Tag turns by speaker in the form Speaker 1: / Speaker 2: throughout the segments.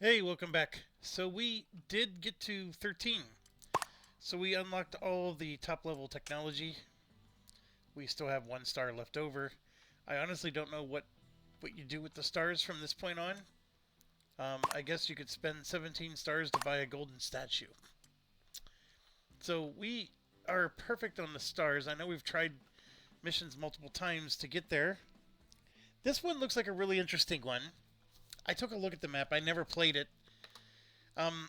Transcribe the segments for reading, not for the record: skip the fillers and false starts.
Speaker 1: Hey, welcome back. So we did get to 13. So we unlocked all of the top level technology. We still have 1 star left over. I honestly don't know what you do with the stars from this point on. I guess you could spend 17 stars to buy a golden statue. So we are perfect on the stars. I know we've tried missions multiple times to get there. This one looks like a really interesting one. I took a look at the map. I never played it. Um,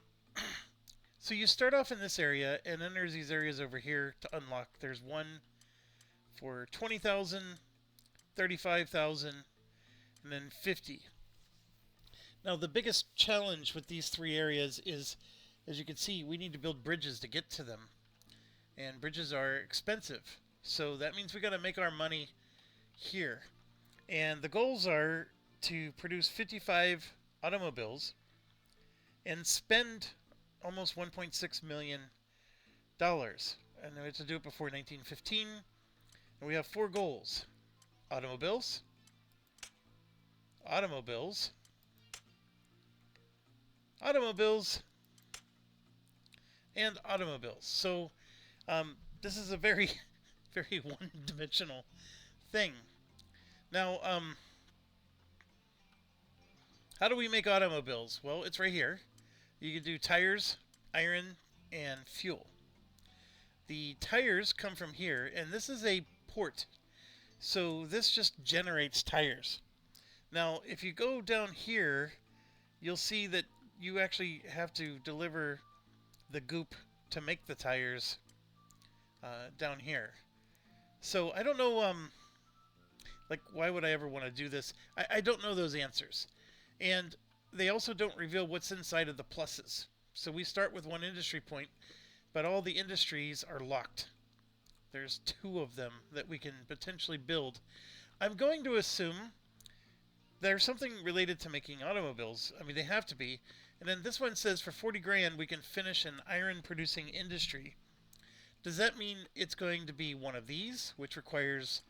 Speaker 1: So you start off in this area, and then there's these areas over here to unlock. There's one for 20,000, 35,000, and then 50. Now the biggest challenge with these three areas is, as you can see, we need to build bridges to get to them. And bridges are expensive. So that means we got to make our money here. And the goals are to produce 55 automobiles and spend almost $1.6 million. And we have to do it before 1915. And we have 4 goals: automobiles, automobiles, automobiles, and automobiles. So this is a very, very one-dimensional thing. Now, how do we make automobiles? Well, it's right here. You can do tires, iron, and fuel. The tires come from here, and this is a port. So this just generates tires. Now, if you go down here, you'll see that you actually have to deliver the goop to make the tires down here. So I don't know, like, why would I ever want to do this? I don't know those answers. And they also don't reveal what's inside of the pluses. So we start with one industry point, but all the industries are locked. There's 2 of them that we can potentially build. I'm going to assume there's something related to making automobiles. I mean, they have to be. And then this one says for 40 grand we can finish an iron producing industry. Does that mean it's going to be one of these, which requires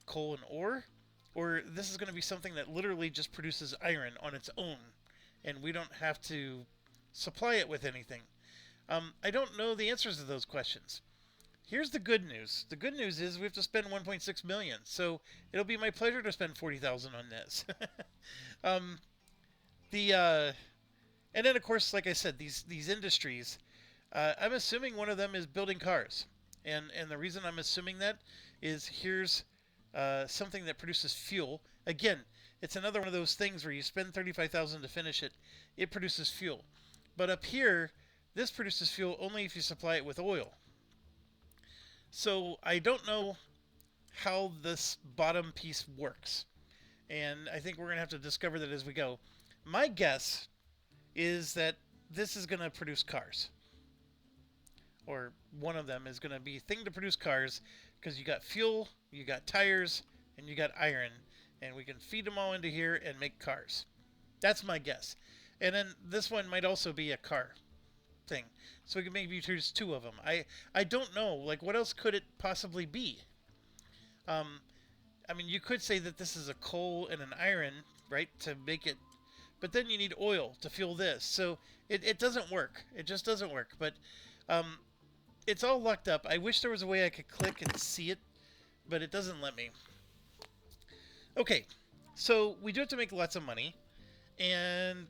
Speaker 1: coal and ore? Or this is going to be something that literally just produces iron on its own, and we don't have to supply it with anything? I don't know the answers to those questions. Here's the good news. The good news is we have to spend 1.6 million, so it'll be my pleasure to spend 40,000 on this. um, and then of course, like I said, these industries. I'm assuming one of them is building cars, and the reason I'm assuming that is here's something that produces fuel. Again, it's another one of those things where you spend 35,000 to finish it. It produces fuel. But up here, this produces fuel only if you supply it with oil. So I don't know how this bottom piece works. And I think we're going to have to discover that as we go. My guess is that this is going to produce cars. Or one of them is going to be thing to produce cars, because you got fuel, you got tires, and you got iron, and we can feed them all into here and make cars. That's my guess. And then this one might also be a car thing, so we can maybe choose 2 of them. I don't know, like, what else could it possibly be? I mean, you could say that this is a coal and an iron, right, to make it, but then you need oil to fuel this, so it doesn't work. It just doesn't work. But it's all locked up. I wish there was a way I could click and see it, but it doesn't let me. Okay, so we do have to make lots of money, and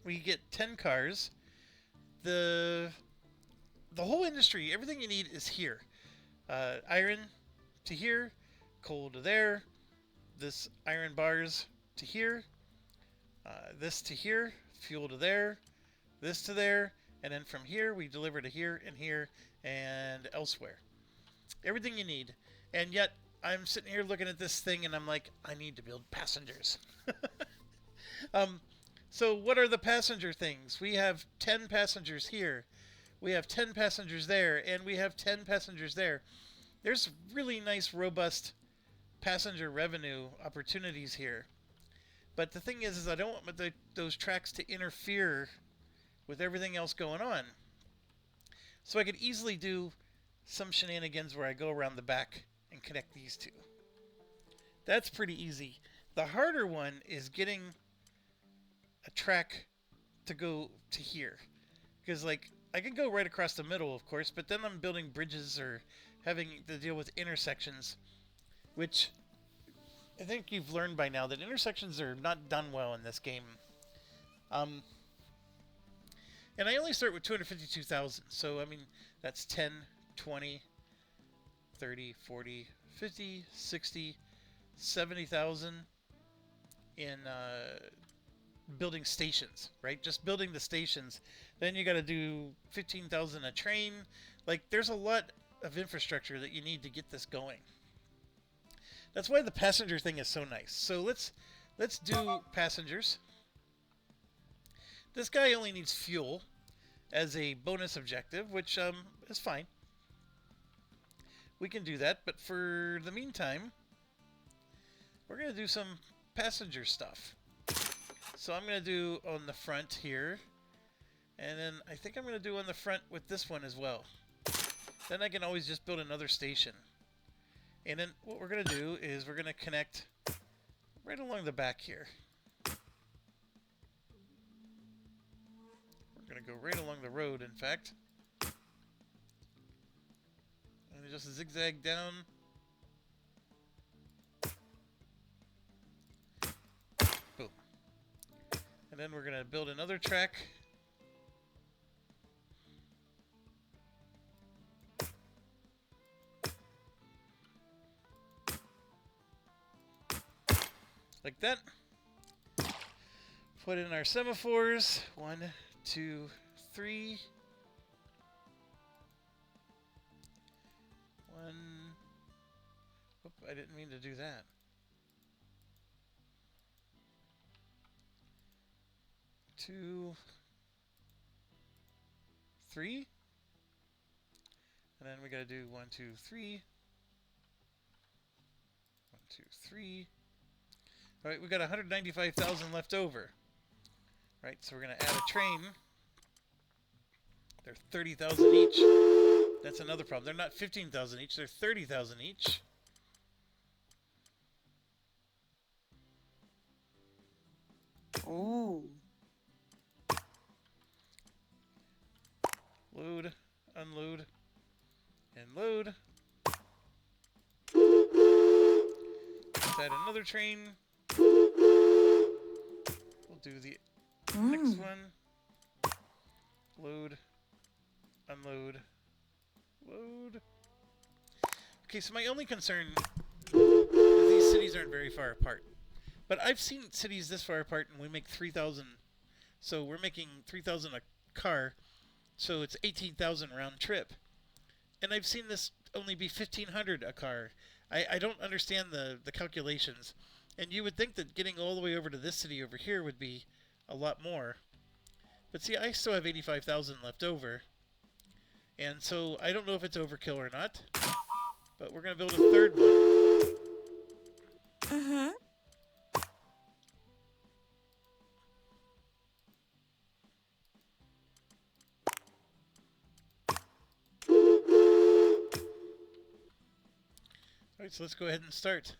Speaker 1: we get 10 cars. The whole industry, everything you need is here. Iron to here, coal to there, this iron bars to here, this to here, fuel to there, this to there, and then from here we deliver to here and here and elsewhere. Everything you need. And yet I'm sitting here looking at this thing and I'm like, I need to build passengers. So what are the passenger things? We have 10 passengers here. We have 10 passengers there, and we have 10 passengers there. There's really nice, robust passenger revenue opportunities here. But the thing is I don't want those tracks to interfere with everything else going on. So I could easily do some shenanigans where I go around the back and connect these 2. That's pretty easy. The harder one is getting a track to go to here. Because, like, I can go right across the middle, of course, but then I'm building bridges or having to deal with intersections, which I think you've learned by now that intersections are not done well in this game. And I only start with 252,000, so, I mean, that's 10, 20, 30, 40, 50, 60, 70,000 in building stations, right? Just building the stations. Then you got to do 15,000 a train. Like, there's a lot of infrastructure that you need to get this going. That's why the passenger thing is so nice. So let's do passengers. This guy only needs fuel as a bonus objective, which is fine. We can do that, but for the meantime, we're going to do some passenger stuff. So I'm going to do on the front here, and then I think I'm going to do on the front with this one as well. Then I can always just build another station. And then what we're going to do is we're going to connect right along the back here. We're going to go right along the road, in fact. And just zigzag down. Boom. And then we're going to build another track. Like that. Put in our semaphores. 1, 2, 3. 1. Oop, I didn't mean to do that. 2, 3. And then we got to do 1, 2, 3. 1, 2, 3. All right, we got 195,000 left over. Right, so we're going to add a train. They're 30,000 each. That's another problem. They're not 15,000 each. They're 30,000 each.
Speaker 2: Ooh.
Speaker 1: Load, unload, and load. Let's add another train. We'll do the next one. Load, unload, load. Okay, so my only concern is these cities aren't very far apart. But I've seen cities this far apart and we make 3,000. So we're making 3,000 a car. So it's 18,000 round trip. And I've seen this only be 1,500 a car. I don't understand the calculations. And you would think that getting all the way over to this city over here would be a lot more. But see, I still have 85,000 left over. And so I don't know if it's overkill or not. But we're going to build a third one.
Speaker 2: Uh-huh.
Speaker 1: Alright, so let's go ahead and start.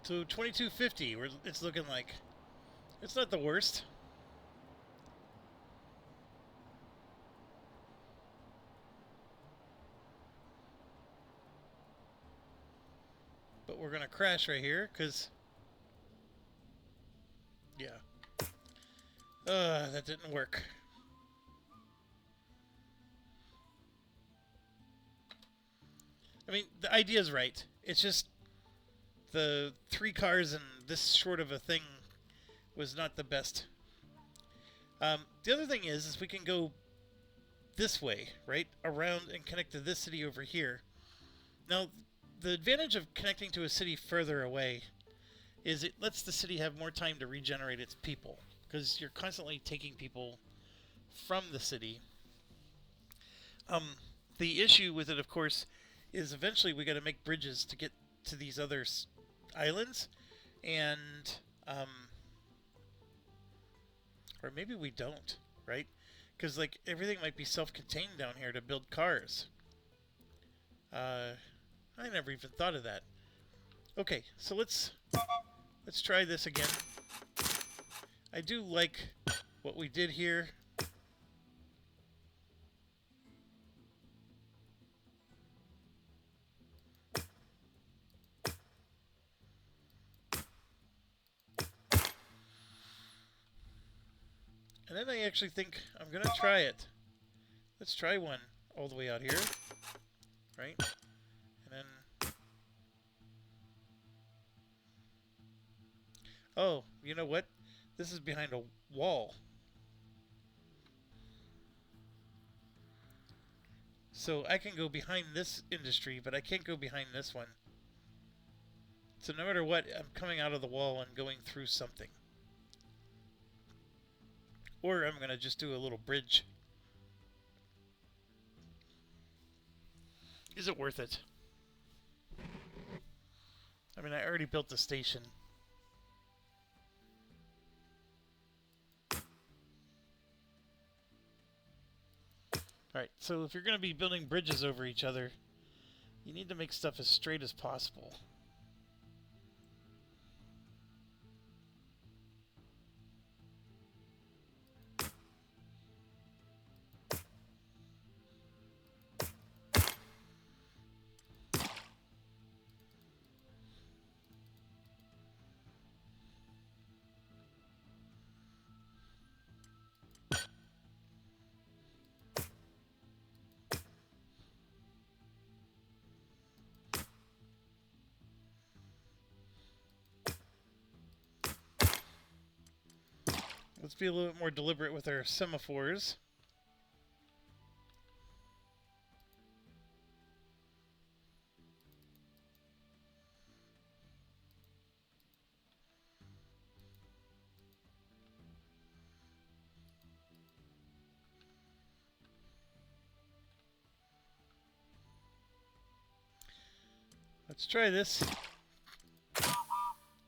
Speaker 1: So 2250, it's looking like. It's not the worst. But we're going to crash right here, because... Yeah. That didn't work. I mean, the idea is right. It's just... the 3 cars and this short of a thing was not the best. The other thing is we can go this way, right? Around and connect to this city over here. Now, the advantage of connecting to a city further away is it lets the city have more time to regenerate its people, because you're constantly taking people from the city. The issue with it, of course, is eventually we got to make bridges to get to these other islands, and or maybe we don't, right? Because like everything might be self-contained down here to build cars. I never even thought of that. Okay, so let's try this again. I do like what we did here. And then I actually think I'm going to try it. Let's try one all the way out here. Right? And then... Oh, you know what? This is behind a wall. So I can go behind this industry, but I can't go behind this one. So no matter what, I'm coming out of the wall and going through something. Or I'm going to just do a little bridge. Is it worth it? I mean, I already built the station. Alright, so if you're going to be building bridges over each other, you need to make stuff as straight as possible. Let's be a little bit more deliberate with our semaphores. Let's try this.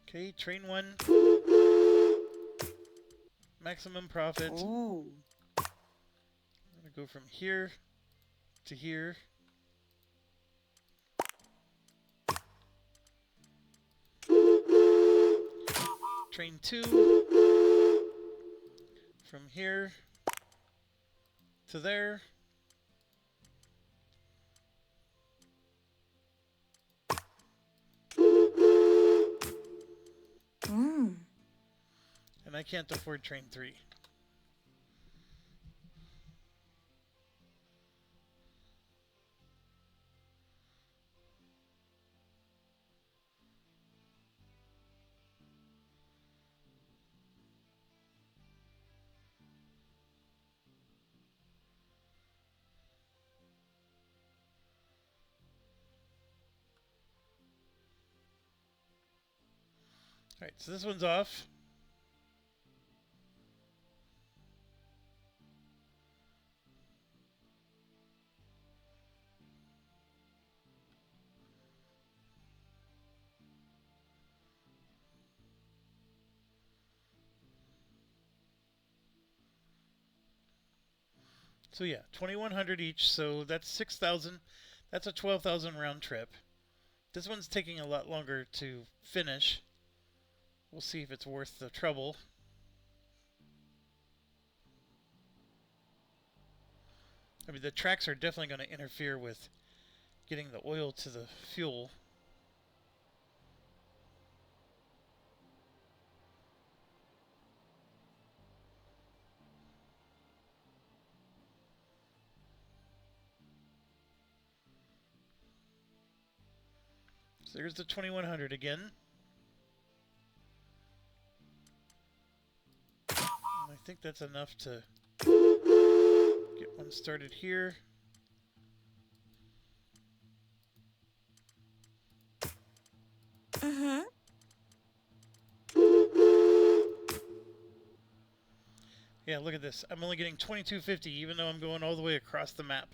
Speaker 1: Okay, train 1. Maximum profit.
Speaker 2: Ooh.
Speaker 1: I'm going to go from here to here. Train 2. From here to there. And I can't afford train 3. Alright, so this one's off. So yeah, 2,100 each, so that's 6,000. That's a 12,000 round trip. This one's taking a lot longer to finish. We'll see if it's worth the trouble. I mean, the tracks are definitely going to interfere with getting the oil to the fuel. So there's the 2100 again. I think that's enough to get one started here.
Speaker 2: Mm-hmm.
Speaker 1: Yeah, look at this. I'm only getting 2250 even though I'm going all the way across the map.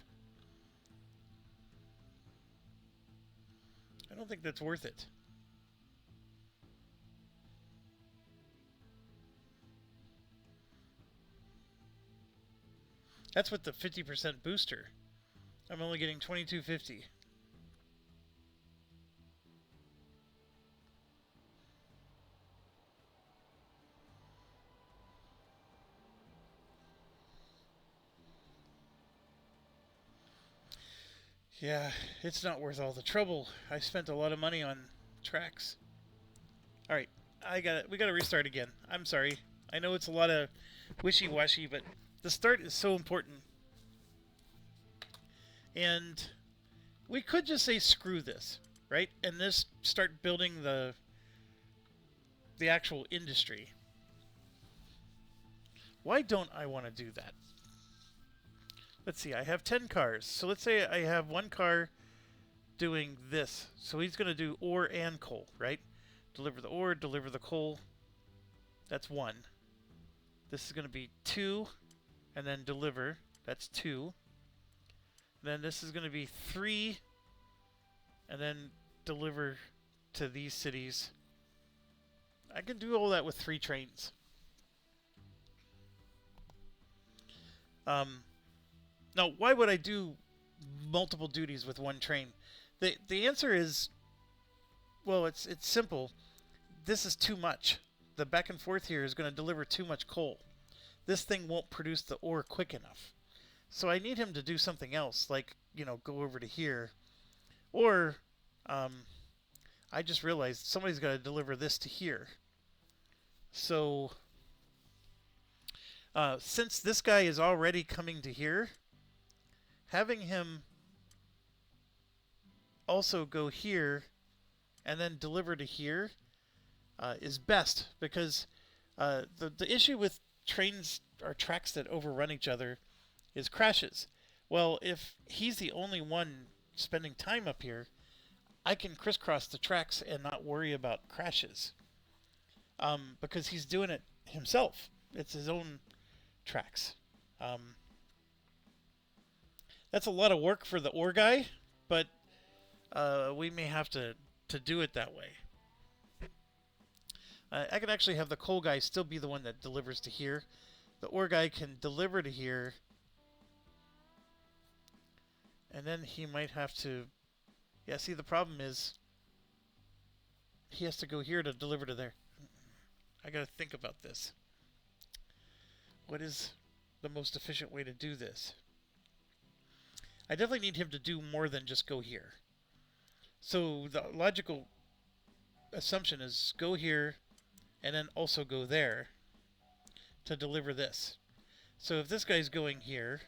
Speaker 1: I don't think that's worth it. That's with the 50% booster. I'm only getting 2250. Yeah, it's not worth all the trouble. I spent a lot of money on tracks. All right, we got to restart again. I'm sorry. I know it's a lot of wishy-washy, but the start is so important. And we could just say screw this, right? And just start building the actual industry. Why don't I want to do that? Let's see, I have 10 cars. So let's say I have one car doing this. So he's going to do ore and coal, right? Deliver the ore, deliver the coal. That's 1. This is going to be 2, and then deliver. That's 2. Then this is going to be 3, and then deliver to these cities. I can do all that with 3 trains. Now, why would I do multiple duties with 1 train? The answer is, well, it's simple. This is too much. The back and forth here is going to deliver too much coal. This thing won't produce the ore quick enough. So I need him to do something else, like, you know, go over to here. Or, I just realized somebody's got to deliver this to here. So, since this guy is already coming to here, having him also go here and then deliver to here is best, because the issue with trains or tracks that overrun each other is crashes. Well, if he's the only one spending time up here, I can crisscross the tracks and not worry about crashes, because he's doing it himself. It's his own tracks. That's a lot of work for the ore guy, but we may have to do it that way. I can actually have the coal guy still be the one that delivers to here. The ore guy can deliver to here, and then he might have to... Yeah, see, the problem is he has to go here to deliver to there. I gotta think about this. What is the most efficient way to do this? I definitely need him to do more than just go here. So the logical assumption is go here and then also go there to deliver this. So if this guy's going here,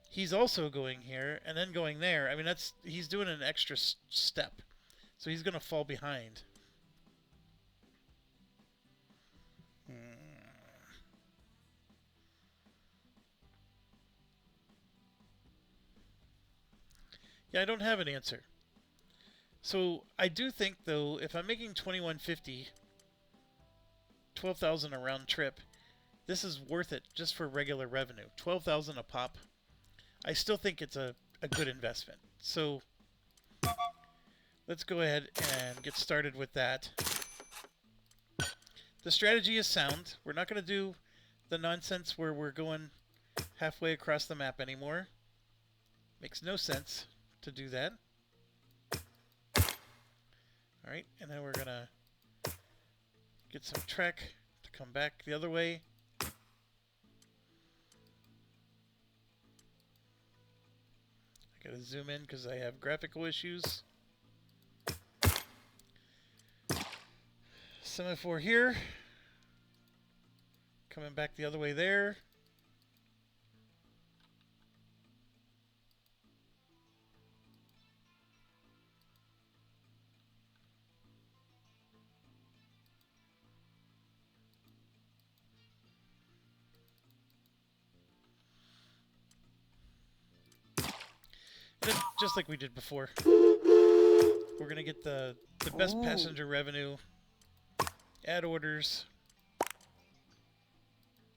Speaker 1: he's also going here and then going there. I mean, he's doing an extra step. So he's going to fall behind. Yeah, I don't have an answer. So I do think, though, if I'm making 2150, 12,000 a round trip, this is worth it just for regular revenue. 12,000 a pop. I still think it's a good investment. So let's go ahead and get started with that. The strategy is sound. We're not going to do the nonsense where we're going halfway across the map anymore. Makes no sense to do that. Alright, and then we're going to get some trek to come back the other way. I got to zoom in because I have graphical issues. Semaphore here. Coming back the other way there. just like we did before. We're going to get the best
Speaker 2: Ooh.
Speaker 1: passenger revenue. Add orders.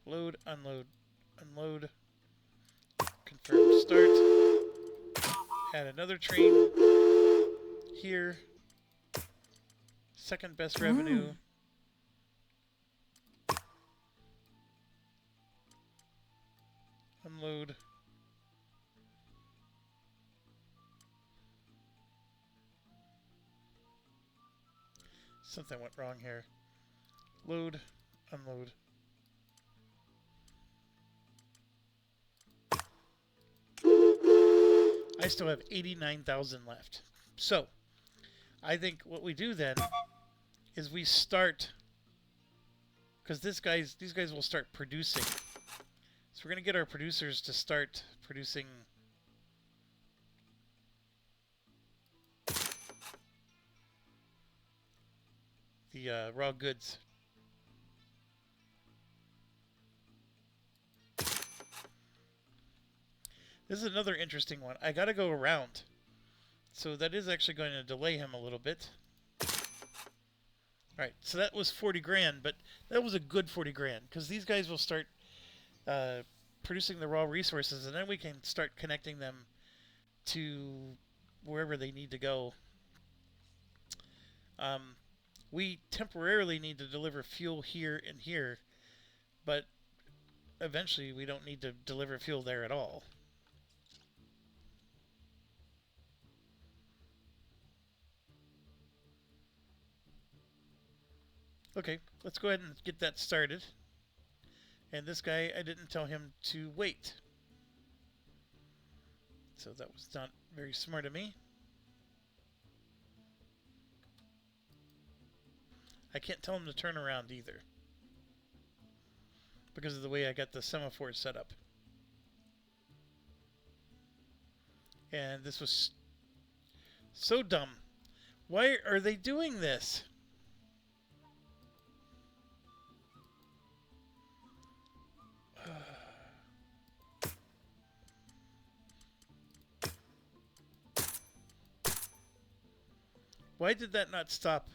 Speaker 1: Load, unload, unload. Confirm start. Add another train here. Second best revenue. Unload. Something went wrong here. Load, unload. I still have 89,000 left. So, I think what we do then is we start, because these guys will start producing. So we're going to get our producers to start producing the raw goods. This is another interesting one. I got to go around. So that is actually going to delay him a little bit. Alright, so that was 40 grand, but that was a good 40 grand, because these guys will start producing the raw resources, and then we can start connecting them to wherever they need to go. We temporarily need to deliver fuel here and here, but eventually we don't need to deliver fuel there at all. Okay, let's go ahead and get that started. And this guy, I didn't tell him to wait. So that was not very smart of me. I can't tell him to turn around either, because of the way I got the semaphore set up. And this was so dumb. Why are they doing this? Why did that not stop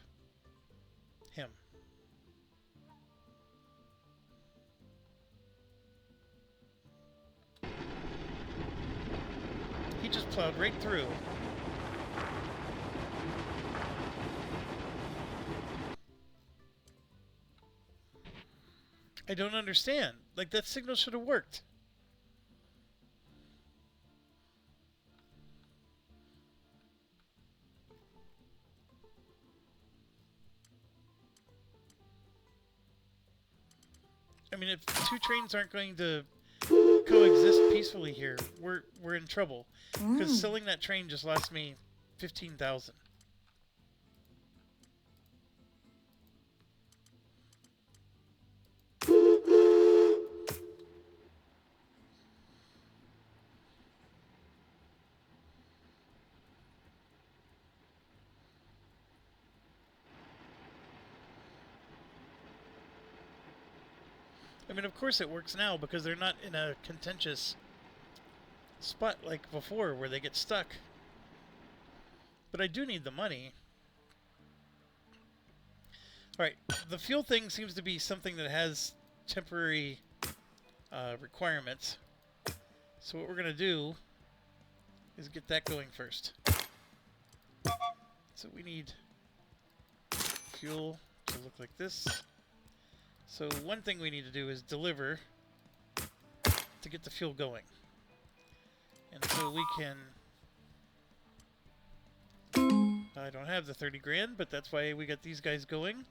Speaker 1: him? He just plowed right through. I don't understand. Like, that signal should have worked. I mean, if two trains aren't going to coexist peacefully here, we're in trouble. Because selling that train just lost me 15,000. I mean, of course it works now because they're not in a contentious spot like before where they get stuck. But I do need the money. Alright, the fuel thing seems to be something that has temporary requirements. So what we're going to do is get that going first. So we need fuel to look like this. So one thing we need to do is deliver to get the fuel going. And so we can... I don't have the 30 grand, but that's why we got these guys going.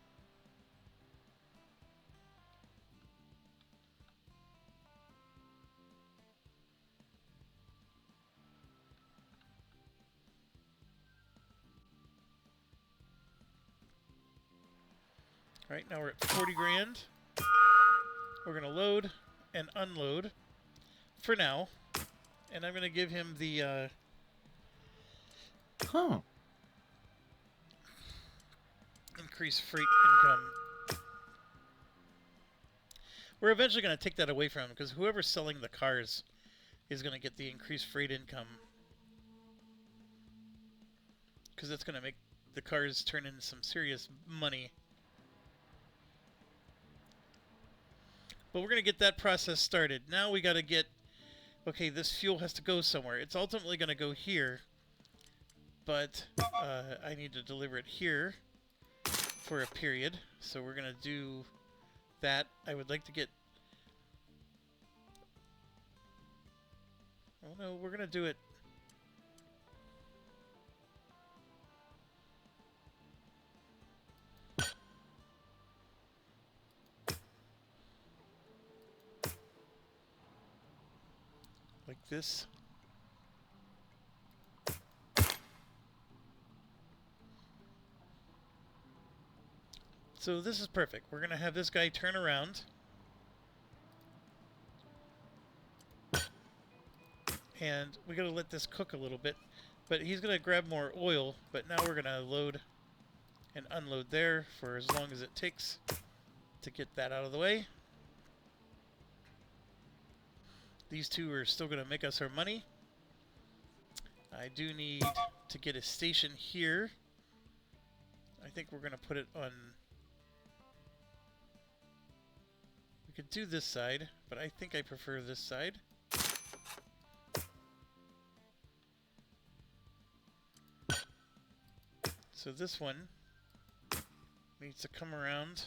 Speaker 1: Right, now we're at 40 grand. We're going to load and unload for now. And I'm going to give him the... increase freight income. We're eventually going to take that away from him, because whoever's selling the cars is going to get the increased freight income. because that's going to make the cars turn into some serious money. But we're going to get that process started. Now we got to get... Okay, this fuel has to go somewhere. It's ultimately going to go here. But I need to deliver it here for a period. So we're going to do that. I would like to get... Oh no, we're going to do it... like this. So this is perfect. We're going to have this guy turn around. And we got to let this cook a little bit. But he's going to grab more oil. But now we're going to load and unload there for as long as it takes to get that out of the way. These two are still going to make us our money. I do need to get a station here. I think we're going to put it on... We could do this side, but I think I prefer this side. So this one needs to come around.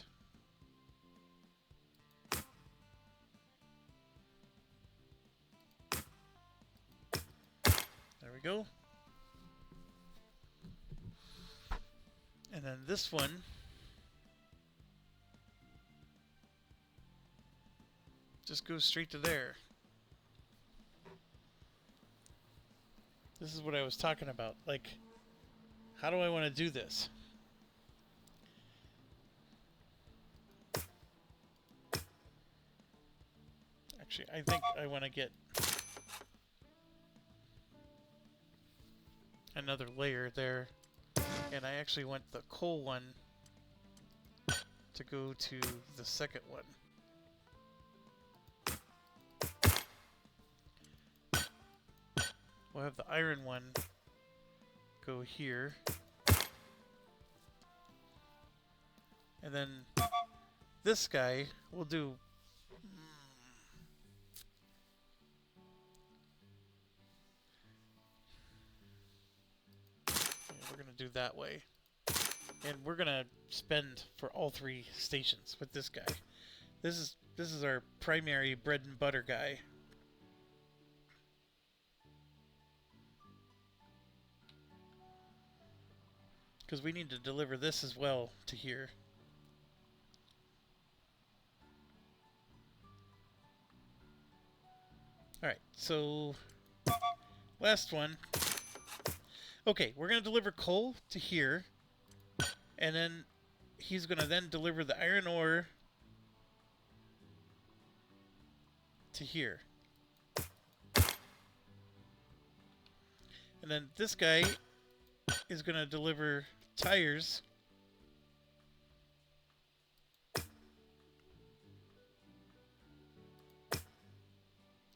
Speaker 1: There we go. And then this one just goes straight to there. This is what I was talking about. Like, how do I want to do this? Actually, I think I want to get another layer there. And I actually want the coal one to go to the second one. We'll have the iron one go here. And then this guy will do... we're going to do that way. And we're going to spend for all three stations with this guy. This is our primary bread and butter guy. Because we need to deliver this as well to here. Alright, so last one. Okay, we're going to deliver coal to here. And then he's going to then deliver the iron ore to here. And then this guy is going to deliver tires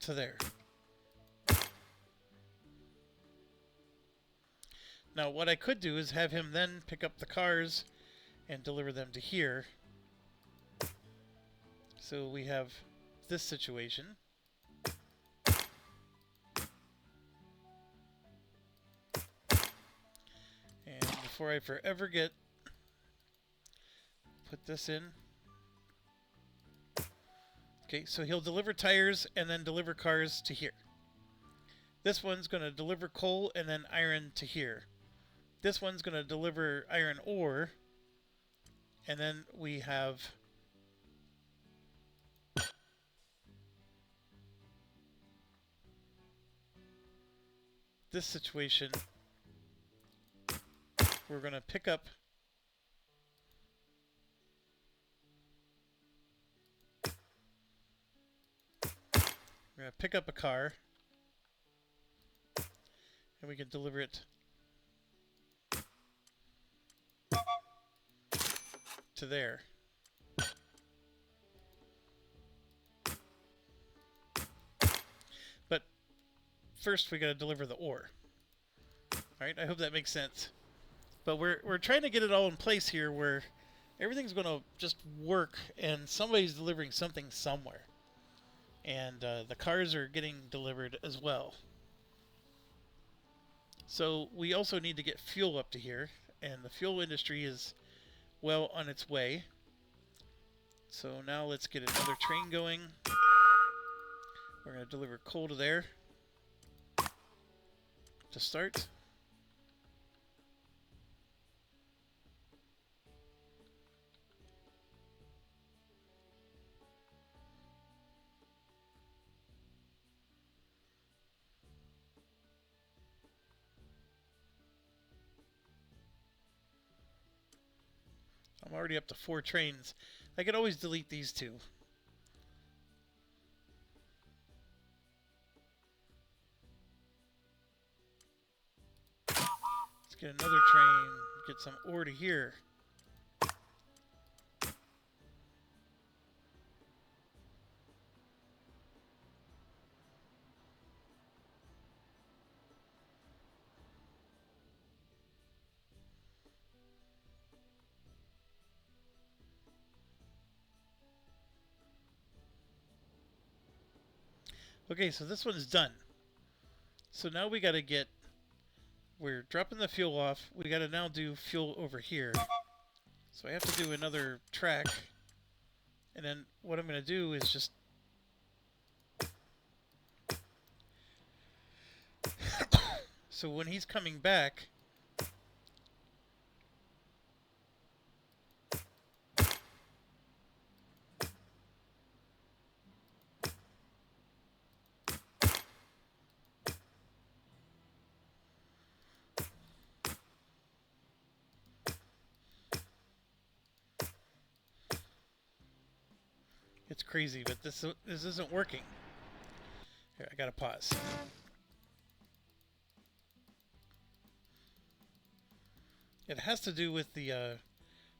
Speaker 1: to there. Now what I could do is have him then pick up the cars and deliver them to here. So we have this situation. And before I forever get... put this in. Okay, so he'll deliver tires and then deliver cars to here. This one's going to deliver coal and then iron to here. This one's going to deliver iron ore. And then we have... this situation. We're going to pick up... we're going to pick up a car. And we can deliver it to there. But first we got to deliver the ore. Alright, I hope that makes sense. But we're trying to get it all in place here where everything's going to just work and somebody's delivering something somewhere. And the cars are getting delivered as well. So we also need to get fuel up to here, and the fuel industry is well on its way. So now let's get another train going. We're going to deliver coal to there to start. I'm already up to 4 trains. I could always delete these 2. Let's get another train, get some ore to here. Okay, so this one's done. So now we got to get, we're dropping the fuel off. We got to now do fuel over here. So I have to do another track. And then what I'm going to do is just so when he's coming back, it's crazy, but this isn't working. Here, I gotta pause. It has to do with the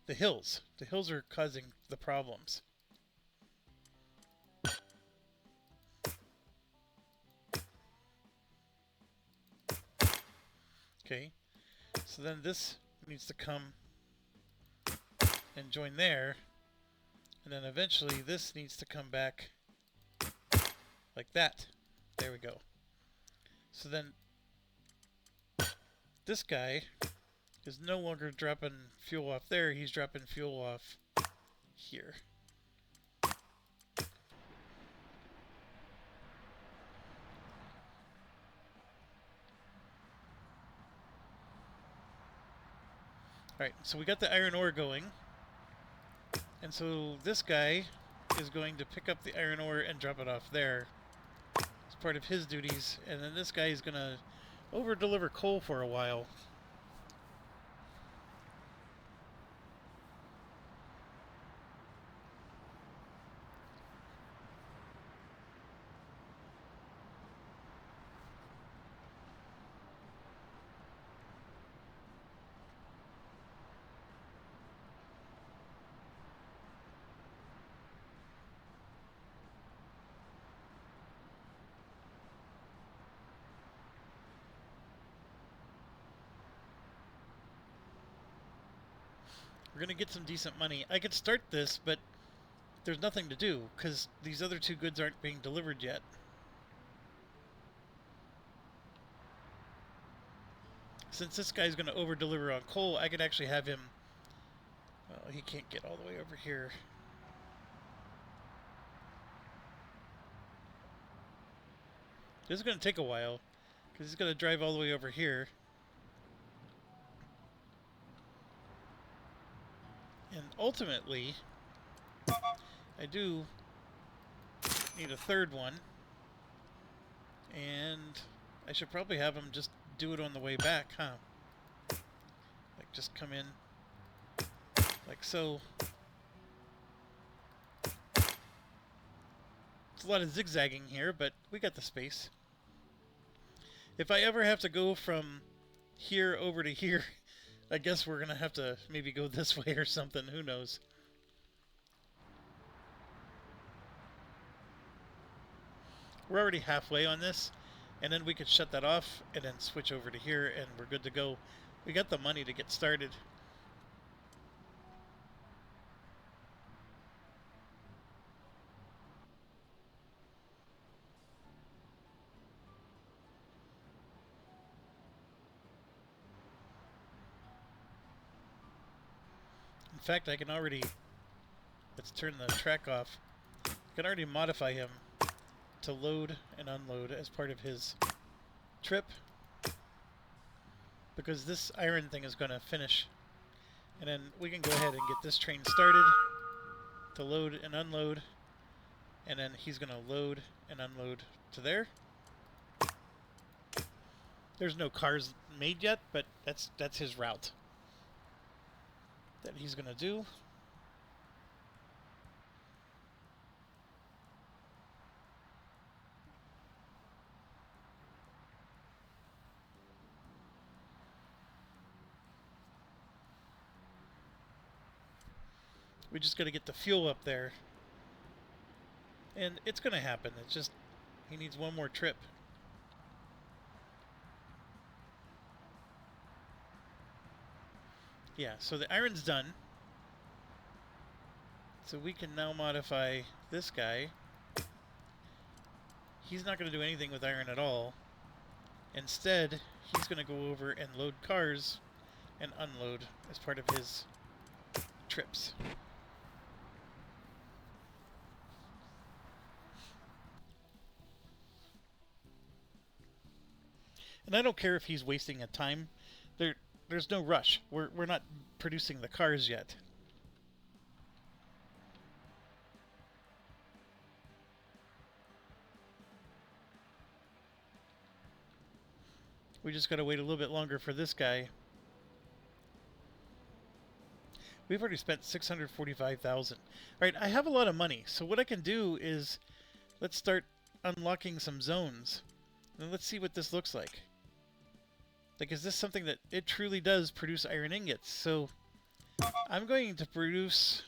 Speaker 1: hills. The hills are causing the problems. Okay, so then this needs to come and join there, and then eventually this needs to come back like that. There we go. So then this guy is no longer dropping fuel off there, he's dropping fuel off here. Alright, so we got the iron ore going. And so this guy is going to pick up the iron ore and drop it off there as part of his duties. And then this guy is going to over-deliver coal for a while. We're going to get some decent money. I could start this, but there's nothing to do because these other 2 goods aren't being delivered yet. Since this guy's going to over-deliver on coal, I could actually have him... Well, he can't get all the way over here. This is going to take a while because he's going to drive all the way over here. And ultimately, I do need a 3rd one. And I should probably have him just do it on the way back, huh? Like, just come in like so. It's a lot of zigzagging here, but we got the space. If I ever have to go from here over to here, I guess we're going to have to maybe go this way or something. Who knows? We're already halfway on this, and then we could shut that off and then switch over to here, and we're good to go. We got the money to get started. In fact, I can already... Let's turn the track off. I can already modify him to load and unload as part of his trip, because this iron thing is going to finish. And then we can go ahead and get this train started to load and unload, and then he's going to load and unload to there. There's no cars made yet, but that's his route that he's going to do. We just got to get the fuel up there. And it's going to happen. It's just, he needs one more trip. Yeah, so the iron's done. So we can now modify this guy. He's not going to do anything with iron at all. Instead, he's going to go over and load cars and unload as part of his trips. And I don't care if he's wasting a time. There's no rush. We're not producing the cars yet. We just got to wait a little bit longer for this guy. We've already spent 645,000. All right, I have a lot of money. So what I can do is let's start unlocking some zones. And let's see what this looks like. Like, is this something that it truly does produce iron ingots? So I'm going to produce...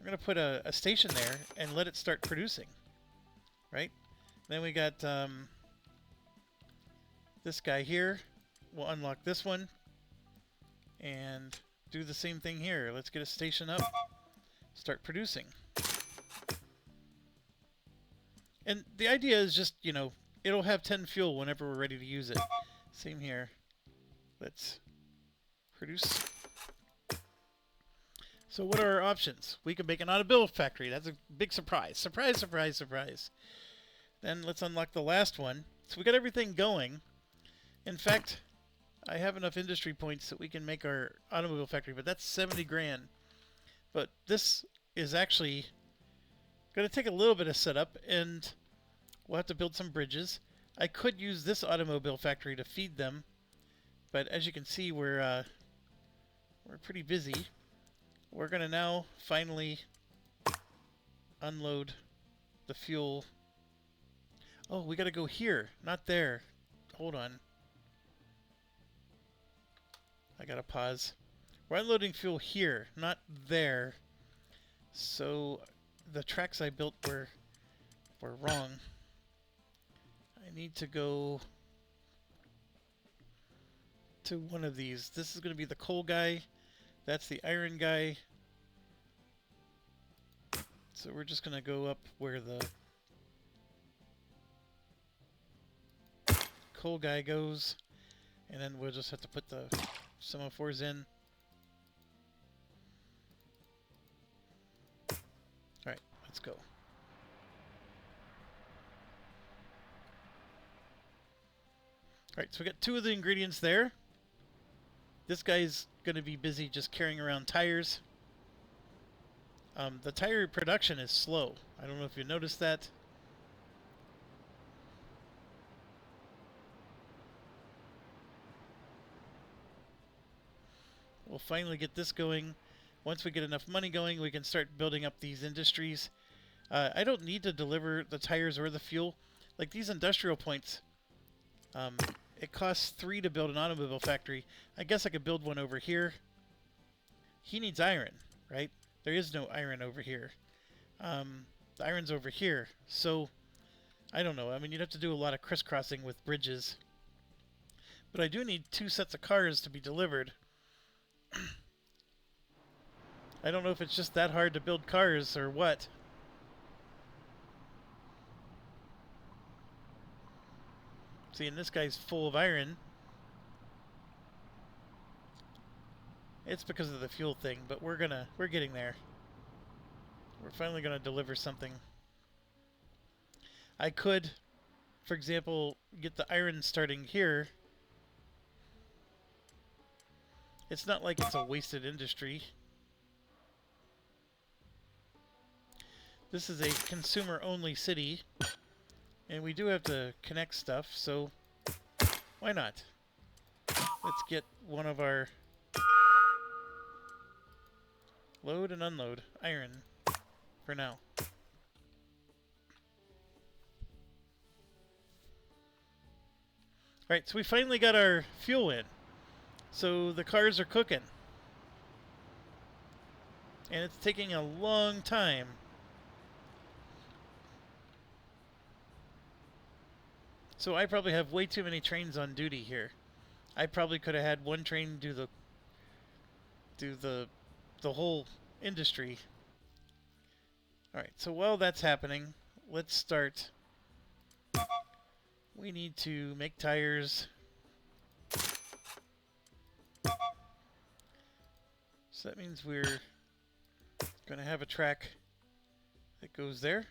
Speaker 1: I'm going to put a station there and let it start producing. Right? Then we got this guy here. We'll unlock this one. And do the same thing here. Let's get a station up. Start producing. And the idea is just, you know, it'll have 10 fuel whenever we're ready to use it. Same here. Let's produce. So what are our options? We can make an automobile factory. That's a big surprise. Surprise, surprise, surprise. Then let's unlock the last one. So we got everything going. In fact, I have enough industry points that we can make our automobile factory, but that's 70 grand. But this is actually going to take a little bit of setup, and we'll have to build some bridges. I could use this automobile factory to feed them, but as you can see, we're pretty busy. We're going to now finally unload the fuel. Oh, we got to go here, not there. Hold on. I got to pause. We're unloading fuel here, not there. So the tracks I built were wrong. I need to go to one of these. This is going to be the coal guy. That's the iron guy. So we're just going to go up where the coal guy goes. And then we'll just have to put the semaphores in. Alright, let's go. Alright, so we got 2 of the ingredients there. This guy's going to be busy just carrying around tires. The tire production is slow. I don't know if you noticed that. We'll finally get this going. Once we get enough money going, we can start building up these industries. I don't need to deliver the tires or the fuel. Like these industrial points, it costs 3 to build an automobile factory. I guess I could build one over here. He needs iron, right? There is no iron over here. The iron's over here. So, I don't know. I mean, you'd have to do a lot of crisscrossing with bridges. But I do need 2 sets of cars to be delivered. I don't know if it's just that hard to build cars or what. See, and this guy's full of iron. It's because of the fuel thing, but we're getting there. We're finally gonna deliver something. I could, for example, get the iron starting here. It's not like it's a wasted industry. This is a consumer-only city, and we do have to connect stuff, so why not? Let's get one of our load and unload iron for now. Alright, so we finally got our fuel in. So the cars are cooking. And it's taking a long time. So I probably have way too many trains on duty here. I probably could have had one train do the whole industry. Alright, so while that's happening, let's start. We need to make tires. So that means we're going to have a track that goes there.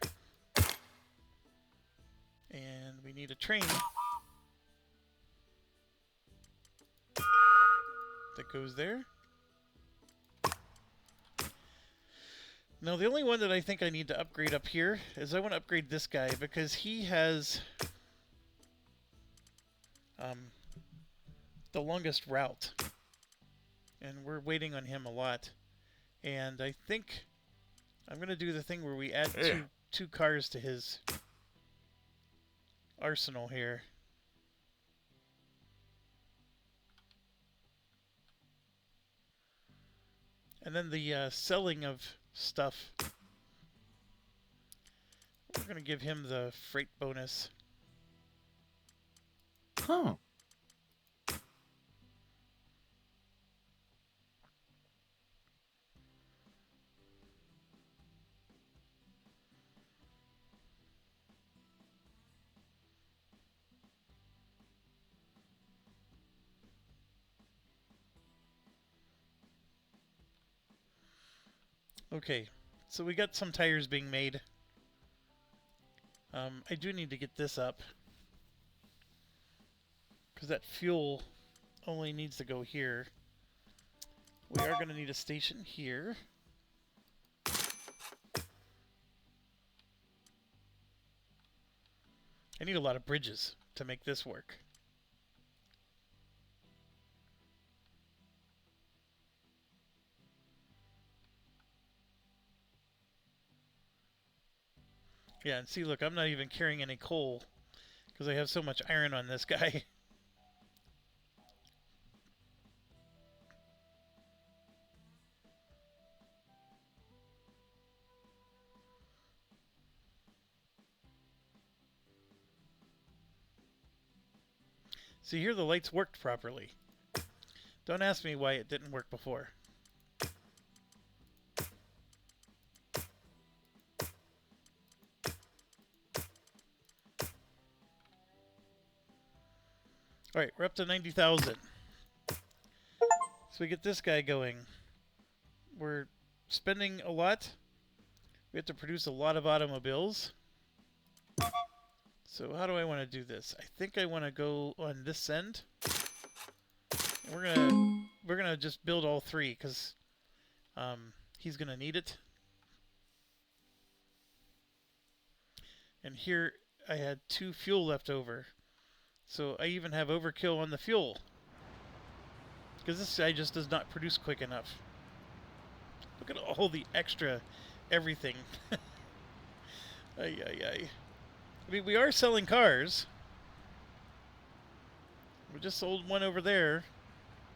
Speaker 1: And we need a train that goes there. Now the only one that I think I need to upgrade up here is I want to upgrade this guy because he has the longest route. And we're waiting on him a lot. And I think I'm going to do the thing where we add two cars to his arsenal here. And then the selling of stuff, we're going to give him the freight bonus.
Speaker 3: Huh.
Speaker 1: Okay, so we got some tires being made. I do need to get this up because that fuel only needs to go here. We are going to need a station here. I need a lot of bridges to make this work. Yeah, and see, look, I'm not even carrying any coal because I have so much iron on this guy. See, here the lights worked properly. Don't ask me why it didn't work before. Alright, we're up to 90,000. So we get this guy going. We're spending a lot. We have to produce a lot of automobiles. So how do I want to do this? I think I want to go on this end. We're gonna just build all three because he's gonna need it. And here I had 2 fuel left over. So I even have overkill on the fuel. Because this guy just does not produce quick enough. Look at all the extra everything. Ay, ay, ay. I mean, we are selling cars. We just sold one over there.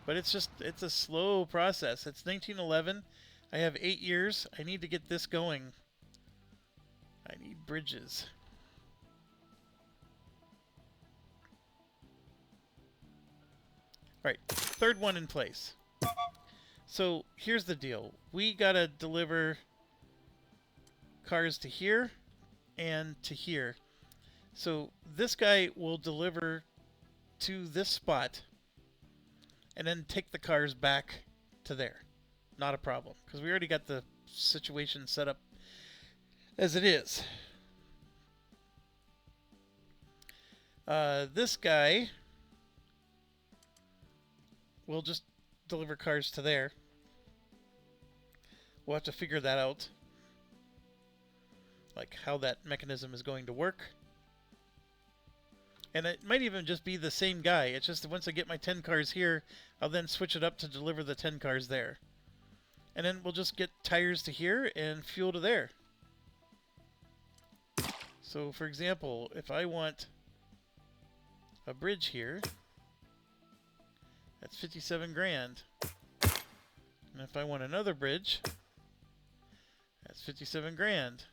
Speaker 1: But it's a slow process. It's 1911. I have 8 years. I need to get this going. I need bridges. Alright, third one in place. So here's the deal. We gotta deliver cars to here and to here. So this guy will deliver to this spot and then take the cars back to there. Not a problem, because we already got the situation set up as it is. This guy will just deliver cars to there. We'll have to figure that out, like how that mechanism is going to work. And it might even just be the same guy. It's just that once I get my 10 cars here, I'll then switch it up to deliver the 10 cars there. And then we'll just get tires to here and fuel to there. So for example, if I want a bridge here, that's 57 grand. And if I want another bridge, that's 57 grand.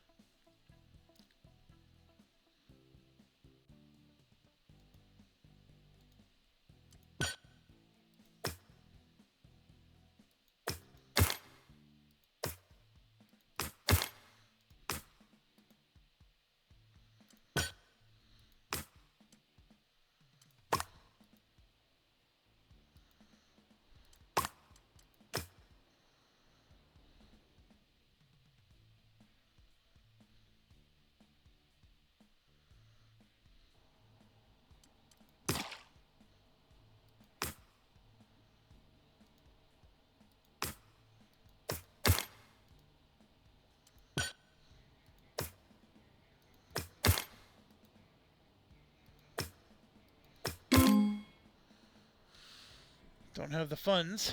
Speaker 1: Don't have the funds.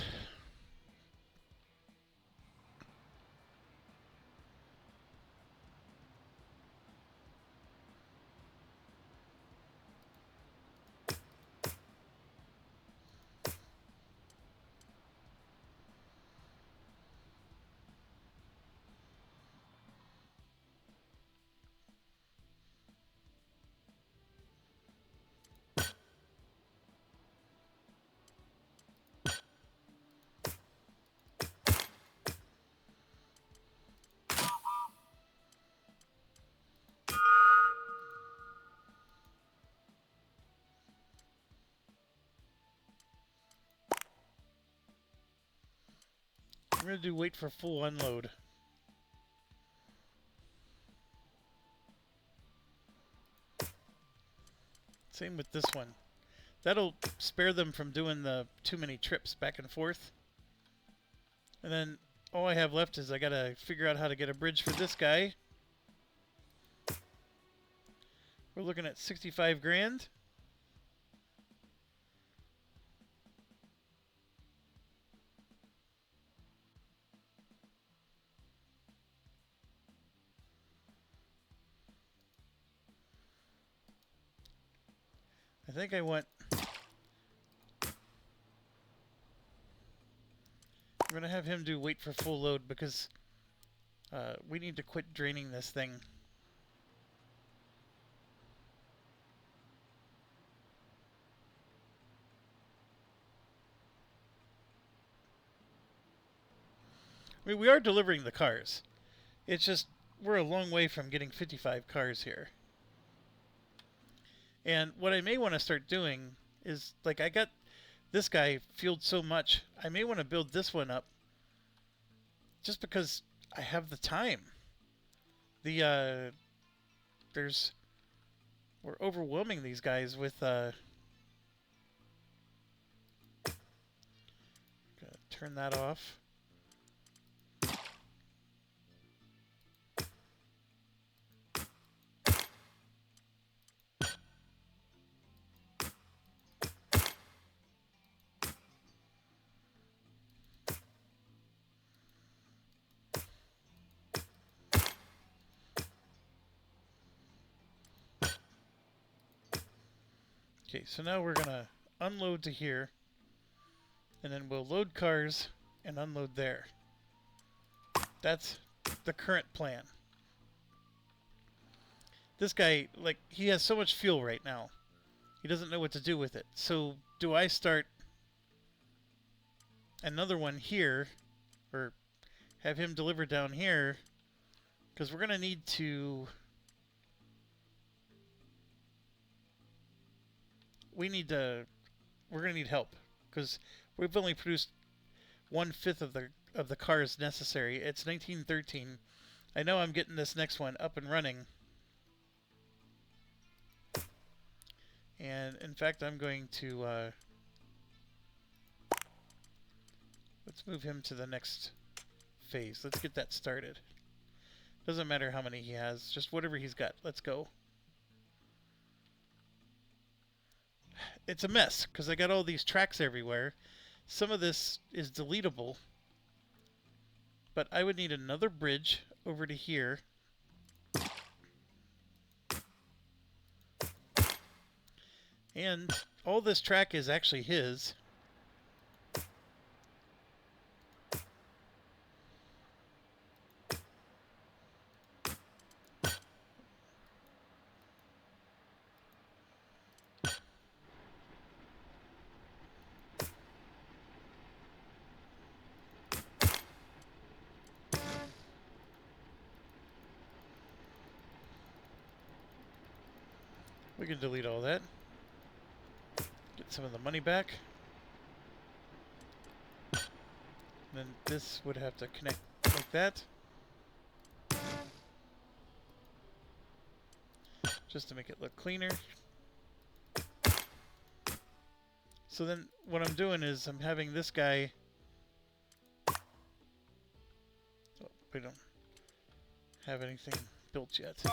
Speaker 1: I'm going to do wait for full unload. Same with this one. That'll spare them from doing the too many trips back and forth. And then all I have left is I got to figure out how to get a bridge for this guy. We're looking at 65 grand. I think I want... I'm going to have him do wait for full load because we need to quit draining this thing. I mean, we are delivering the cars. It's just we're a long way from getting 55 cars here. And what I may want to start doing is, like, I got this guy fueled so much, I may want to build this one up just because I have the time. We're overwhelming these guys with, gonna turn that off. Okay, so now we're gonna unload to here, and then we'll load cars and unload there. That's the current plan. This guy, like, he has so much fuel right now. He doesn't know what to do with it. So do I start another one here, or have him deliver down here, because we're going to need to... We're going to need help, because we've only produced 1/5 of the cars necessary. It's 1913. I know I'm getting this next one up and running. And in fact, I'm going to let's move him to the next phase. Let's get that started. Doesn't matter how many he has, just whatever he's got. Let's go. It's a mess because I got all these tracks everywhere. Some of this is deletable, but I would need another bridge over to here. And all this track is actually his. We can delete all that. Get some of the money back. And then this would have to connect like that. Just to make it look cleaner. So then what I'm doing is I'm having this guy... Oh, we don't have anything built yet.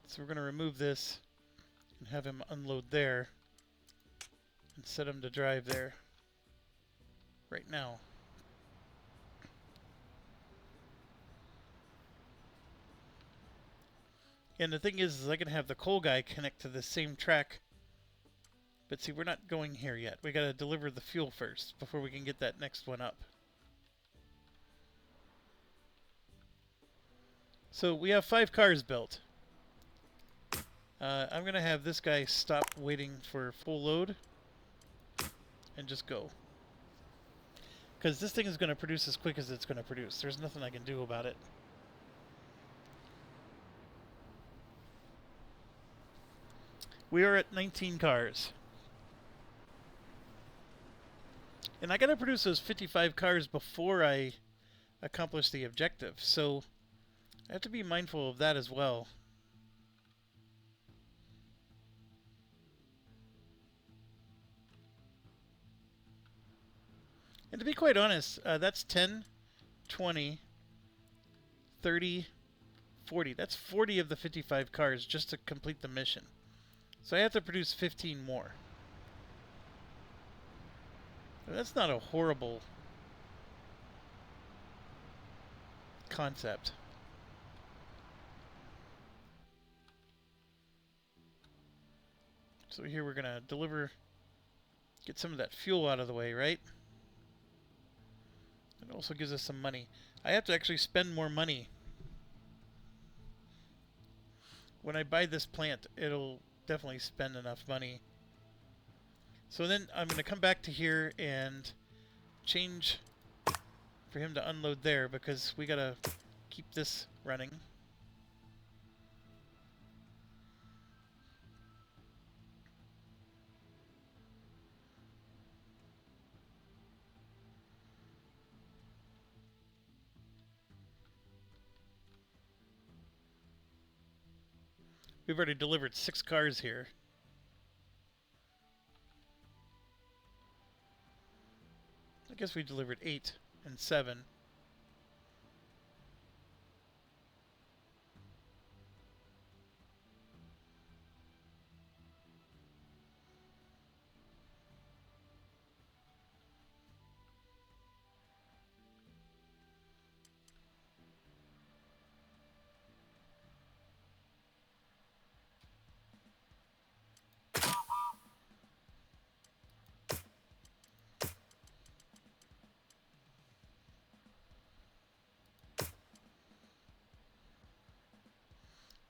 Speaker 1: So we're going to remove this and have him unload there and set him to drive there right now. And the thing is I can have the coal guy connect to the same track. But see, we're not going here yet. We got to deliver the fuel first before we can get that next one up. So we have 5 cars built. I'm going to have this guy stop waiting for full load and just go. Because this thing is going to produce as quick as it's going to produce. There's nothing I can do about it. We are at 19 cars. And I got to produce those 55 cars before I accomplish the objective. So I have to be mindful of that as well. And to be quite honest, that's 10, 20, 30, 40. That's 40 of the 55 cars just to complete the mission. So I have to produce 15 more. That's not a horrible concept. So here we're going to deliver, get some of that fuel out of the way, right? It also gives us some money. I have to actually spend more money. When I buy this plant, it'll definitely spend enough money. So then I'm going to come back to here and change for him to unload there because we got to keep this running. We've already delivered 6 cars here. I guess we delivered 8 and 7.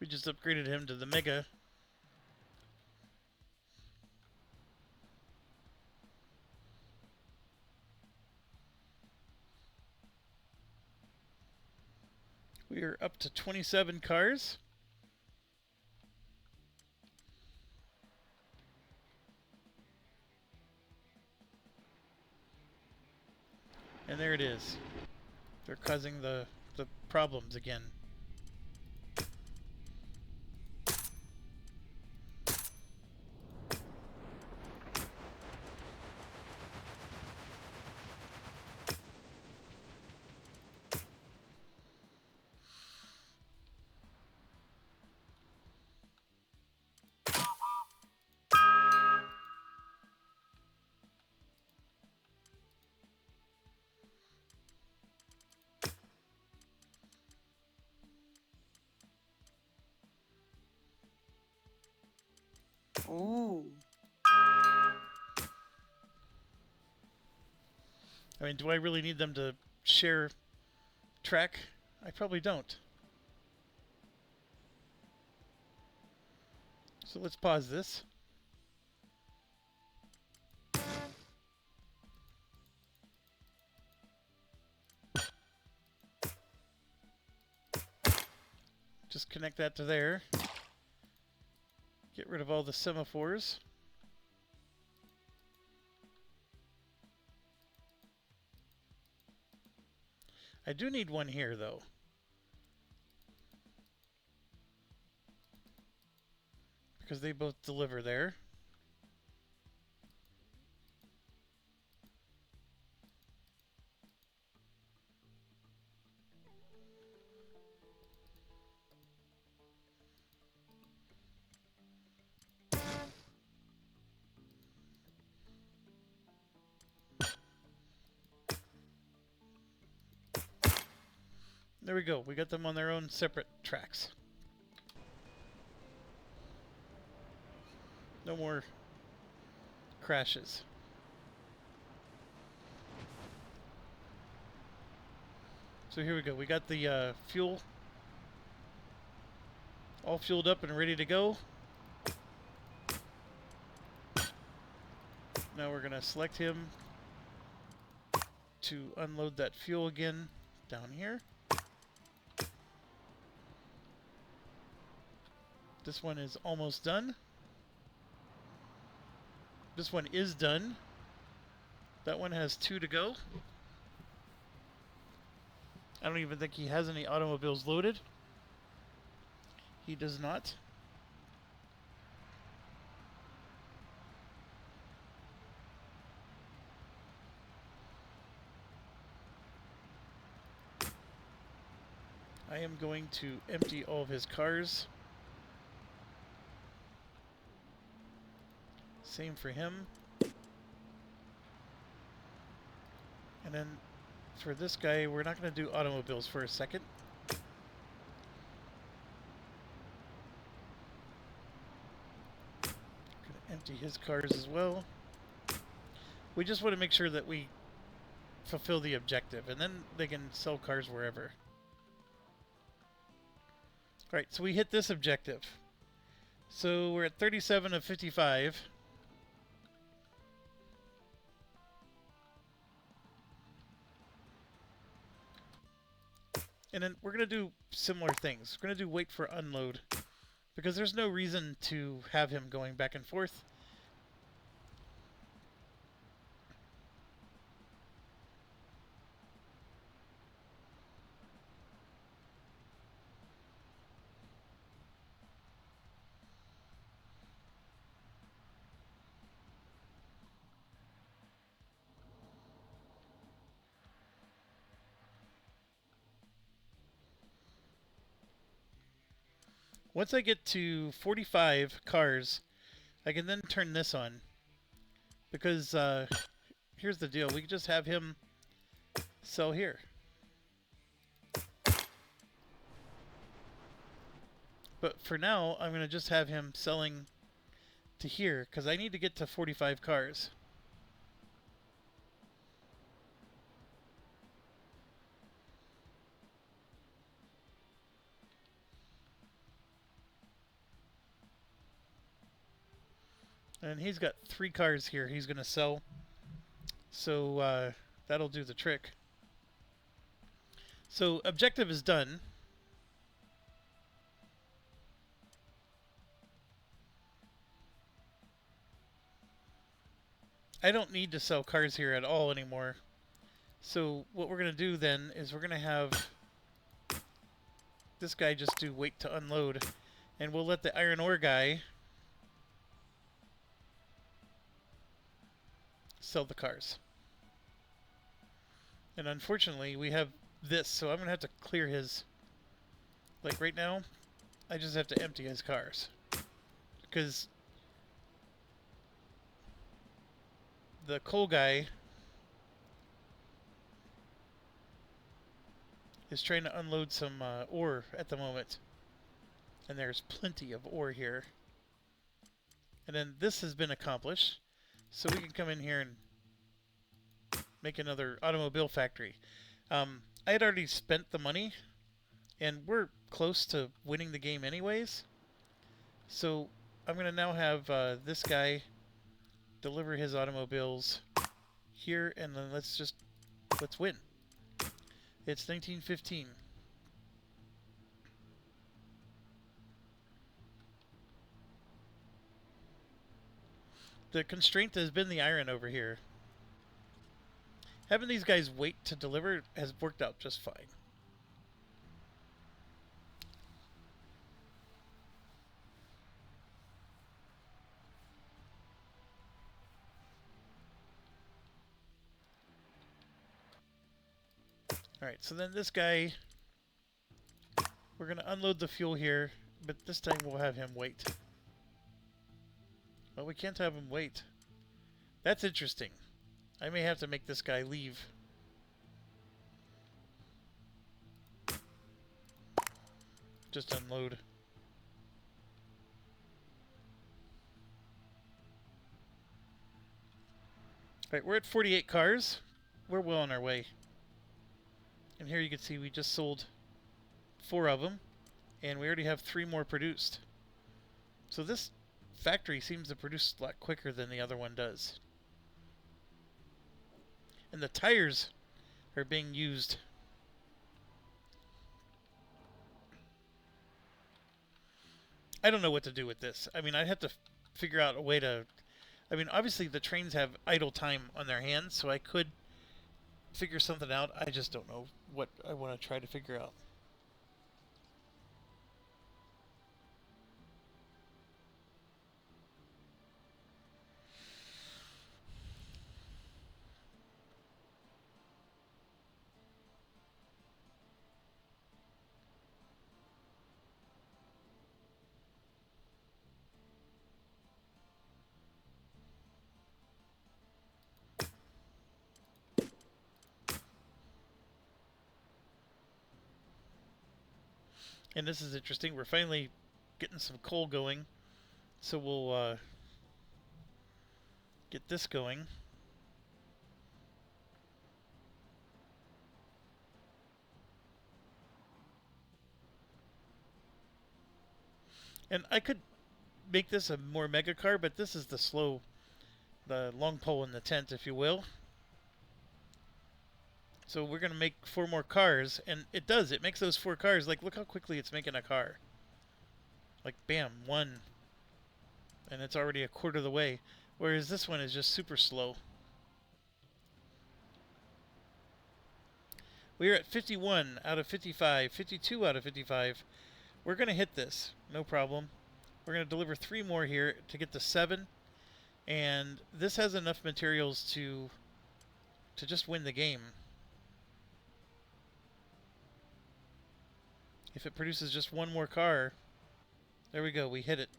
Speaker 1: We just upgraded him to the Mega. We are up to 27 cars. And there it is. They're causing the problems again.
Speaker 2: Ooh.
Speaker 1: I mean, do I really need them to share track? I probably don't. So let's pause this. Just connect that to there. Get rid of all the semaphores. I do need one here, though. Because they both deliver there. There we go. We got them on their own separate tracks. No more crashes. So here we go. We got the fuel all fueled up and ready to go. Now we're going to select him to unload that fuel again down here. This one is almost done. This one is done. That one has 2 to go. I don't even think he has any automobiles loaded. He does not. I am going to empty all of his cars. Same for him. And then for this guy, we're not going to do automobiles for a second. Going to empty his cars as well. We just want to make sure that we fulfill the objective, and then they can sell cars wherever. Alright, so we hit this objective. So we're at 37 of 55. And then we're going to do similar things. We're going to do wait for unload, because there's no reason to have him going back and forth. Once I get to 45 cars, I can then turn this on. Because here's the deal. We can just have him sell here. But for now, I'm going to just have him selling to here, because I need to get to 45 cars. And he's got 3 cars here he's going to sell. So that'll do the trick. So objective is done. I don't need to sell cars here at all anymore. So what we're going to do then is we're going to have this guy just do wait to unload. And we'll let the iron ore guy sell the cars. And unfortunately, we have this, so I'm going to have to clear his... Like right now, I just have to empty his cars. Because the coal guy is trying to unload some ore at the moment. And there's plenty of ore here. And then this has been accomplished. So we can come in here and make another automobile factory. I had already spent the money, and we're close to winning the game anyways. So I'm going to now have this guy deliver his automobiles here, and then let's win. It's 1915. The constraint has been the iron over here. Having these guys wait to deliver has worked out just fine. Alright, so then this guy, we're going to unload the fuel here, but this time we'll have him wait. Well, we can't have him wait. That's interesting. I may have to make this guy leave. Just unload. Alright, we're at 48 cars. We're well on our way. And here you can see we just sold 4 of them. And we already have 3 more produced. So this factory seems to produce a lot quicker than the other one does. And the tires are being used. I don't know what to do with this. I mean, I'd have to figure out a way to... I mean, obviously the trains have idle time on their hands, so I could figure something out. I just don't know what I want to try to figure out. And this is interesting. We're finally getting some coal going. So we'll get this going. And I could make this a more mega car, but this is the long pole in the tent, if you will. So we're going to make 4 more cars, and it does. It makes those 4 cars. Like, look how quickly it's making a car. Like, bam, 1. And it's already a quarter of the way. Whereas this one is just super slow. We are at 51 out of 55, 52 out of 55. We're going to hit this, no problem. We're going to deliver 3 more here to get to 7. And this has enough materials to just win the game. If it produces just 1 more car, there we go, we hit it.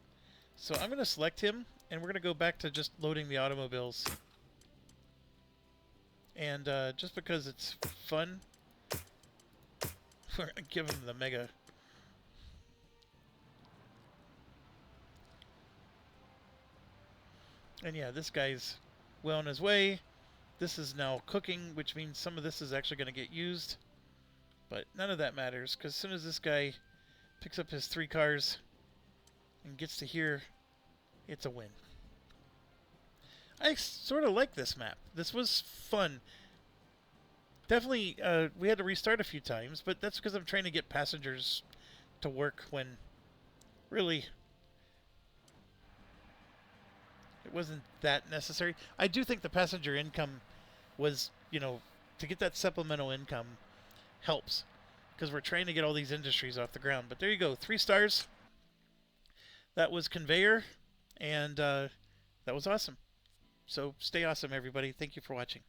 Speaker 1: So I'm going to select him, and we're going to go back to just loading the automobiles. And just because it's fun, we're going to give him the mega. And yeah, this guy's well on his way. This is now cooking, which means some of this is actually going to get used. But none of that matters, because as soon as this guy picks up his 3 cars and gets to here, it's a win. I sort of like this map. This was fun. Definitely, we had to restart a few times, but that's because I'm trying to get passengers to work when really it wasn't that necessary. I do think the passenger income was, to get that supplemental income helps because we're trying to get all these industries off the ground. But there you go, 3 stars. That was Conveyor, and that was awesome. So stay awesome, everybody. Thank you for watching.